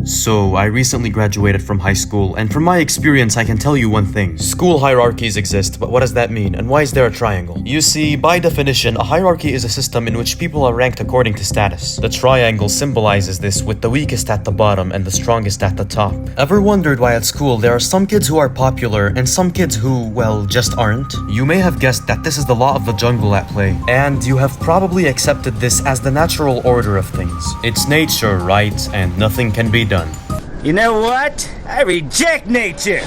So, I recently graduated from high school, and from my experience I can tell you one thing. School hierarchies exist, but what does that mean, and why is there a triangle? You see, by definition, a hierarchy is a system in which people are ranked according to status. The triangle symbolizes this, with the weakest at the bottom and the strongest at the top. Ever wondered why at school there are some kids who are popular and some kids who, well, just aren't? You may have guessed that this is the law of the jungle at play, and you have probably accepted this as the natural order of things. It's nature, right? And nothing can be done. You know what? I reject nature!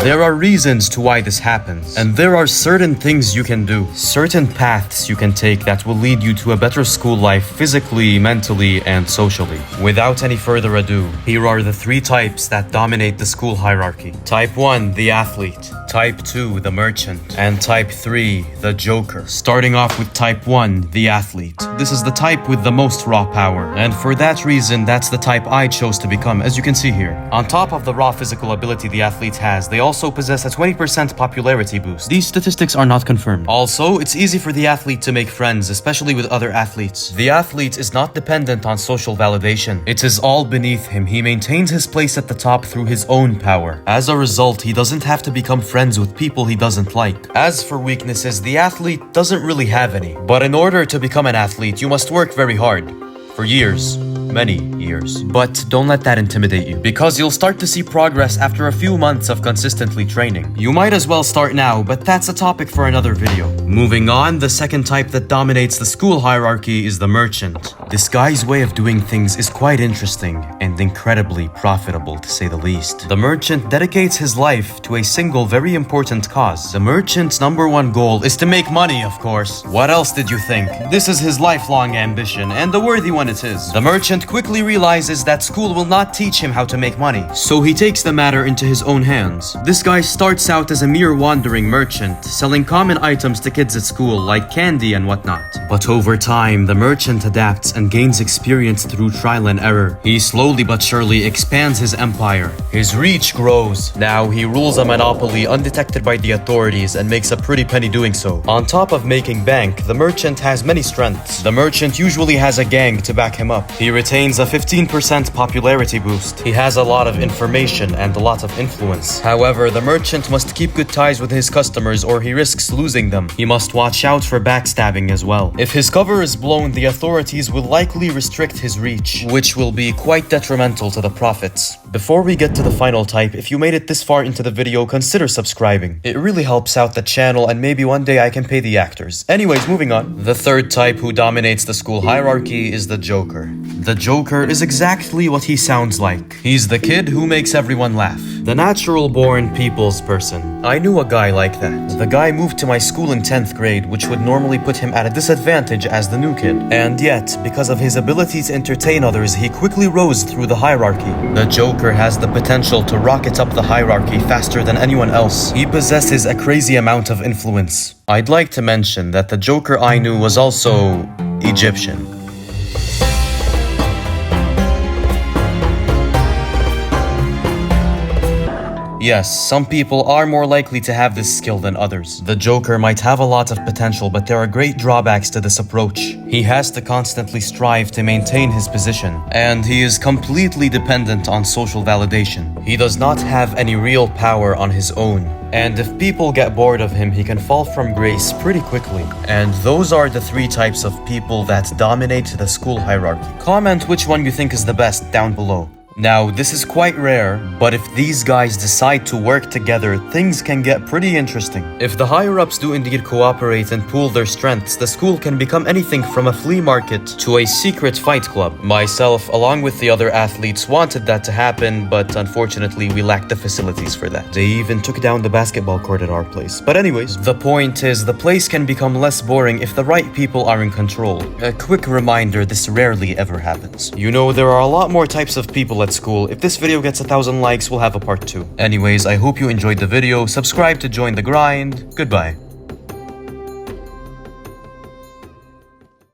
There are reasons to why this happens, and there are certain things you can do, certain paths you can take that will lead you to a better school life physically, mentally, and socially. Without any further ado, here are the 3 types that dominate the school hierarchy. Type 1, the athlete. Type 2, the merchant. And Type 3, the joker. Starting off with Type 1, the athlete. This is the type with the most raw power, and for that reason, that's the type I chose to become, as you can see here. On top of the raw physical ability the athlete has, they also possess a 20% popularity boost. These statistics are not confirmed. Also, it's easy for the athlete to make friends, especially with other athletes. The athlete is not dependent on social validation. It is all beneath him. He maintains his place at the top through his own power. As a result, he doesn't have to become friends with people he doesn't like. As for weaknesses, the athlete doesn't really have any. But in order to become an athlete, you must work very hard. For years. Many years. But don't let that intimidate you, because you'll start to see progress after a few months of consistently training. You might as well start now, but that's a topic for another video. Moving on, the second type that dominates the school hierarchy is the merchant. This guy's way of doing things is quite interesting and incredibly profitable, to say the least. The merchant dedicates his life to a single very important cause. The merchant's #1 goal is to make money, of course. What else did you think? This is his lifelong ambition, and a worthy one it is. The merchant quickly realizes that school will not teach him how to make money, so he takes the matter into his own hands. This guy starts out as a mere wandering merchant, selling common items to kids at school like candy and whatnot. But over time, the merchant adapts and gains experience through trial and error. He slowly but surely expands his empire. His reach grows. Now he rules a monopoly undetected by the authorities and makes a pretty penny doing so. On top of making bank, the merchant has many strengths. The merchant usually has a gang to back him up. He retains a 15% popularity boost. He has a lot of information and a lot of influence. However, the merchant must keep good ties with his customers or he risks losing them. He must watch out for backstabbing as well. If his cover is blown, the authorities will likely restrict his reach, which will be quite detrimental to the profits. Before we get to the final type, if you made it this far into the video, consider subscribing. It really helps out the channel, and maybe one day I can pay the actors. Anyways, moving on. The third type who dominates the school hierarchy is the joker. The joker is exactly what he sounds like. He's the kid who makes everyone laugh. The natural-born people's person. I knew a guy like that. The guy moved to my school in 10th grade, which would normally put him at a disadvantage as the new kid. And yet, because of his ability to entertain others, he quickly rose through the hierarchy. The joker has the potential to rocket up the hierarchy faster than anyone else. He possesses a crazy amount of influence. I'd like to mention that the joker I knew was also Egyptian. Yes, some people are more likely to have this skill than others. The joker might have a lot of potential, but there are great drawbacks to this approach. He has to constantly strive to maintain his position, and he is completely dependent on social validation. He does not have any real power on his own. And if people get bored of him, he can fall from grace pretty quickly. And those are the 3 types of people that dominate the school hierarchy. Comment which one you think is the best down below. Now, this is quite rare, but if these guys decide to work together, things can get pretty interesting. If the higher-ups do indeed cooperate and pool their strengths, the school can become anything from a flea market to a secret fight club. Myself, along with the other athletes, wanted that to happen, but unfortunately, we lacked the facilities for that. They even took down the basketball court at our place. But anyways, the point is, the place can become less boring if the right people are in control. A quick reminder, this rarely ever happens. You know, there are a lot more types of people at school. If this video gets 1,000 likes, we'll have a part 2. Anyways, I hope you enjoyed the video. Subscribe to join the grind. Goodbye.